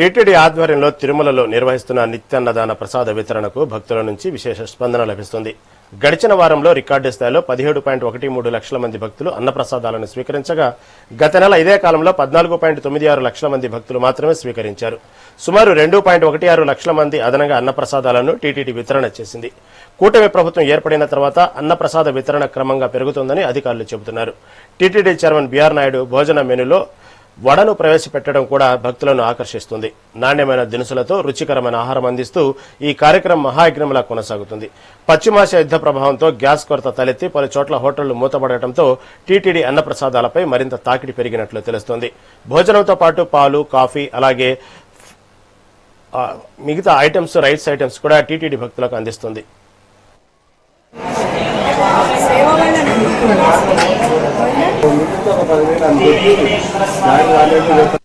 TTD ఆధ్వర్యంలో తిరుమలలో నిర్వహిస్తున్న నిత్యాన్నదాన ప్రసాద వితరణకు భక్తుల నుంచి విశేష స్పందన లభిస్తుంది. గడిచిన వారంలో రికార్డు స్థాయిలో 17.13 లక్షల మంది భక్తులు అన్నప్రసాదాలను స్వీకరించగా గత నెల ఇదే కాలంలో 14.96 లక్షల మంది భక్తులు మాత్రమే స్వీకరించారు. సుమారు 2.16 లక్షల మంది అదనంగా అన్నప్రసాదాలను టీటీడీ వితరణ చేసింది. కూటమి ప్రభుత్వం ఏర్పడిన తర్వాత అన్నప్రసాద వితరణ క్రమంగా పెరుగుతోందని అధికారులు చెబుతున్నారు. టీటీడీ చైర్మన్ బీఆర్ నాయుడు భోజన మెనూలో వడను ప్రవేశపెట్టడం కూడా భక్తులను ఆకర్షిస్తుంది. నాణ్యమైన దినుసులతో రుచికరమైన ఆహారం అందిస్తూ ఈ కార్యక్రమం మహాయజ్ఞంలా కొనసాగుతుంది. పశ్చిమాసియా యుద్ధ ప్రభావంతో గ్యాస్ కొరత తలెత్తి పలు చోట్ల హోటళ్లు మూతపడటంతో టీటీడీ అన్నప్రసాదాలపై మరింత తాకిడి పెరిగినట్లు తెలుస్తోంది. భోజనంతో పాటు పాలు, కాఫీ, అలాగే మిగతా ఐటమ్స్, రైస్ ఐటమ్స్ కూడా టీటీడీ భక్తులకు అందిస్తుంది. మిగతా 10,000 అనుకుంటే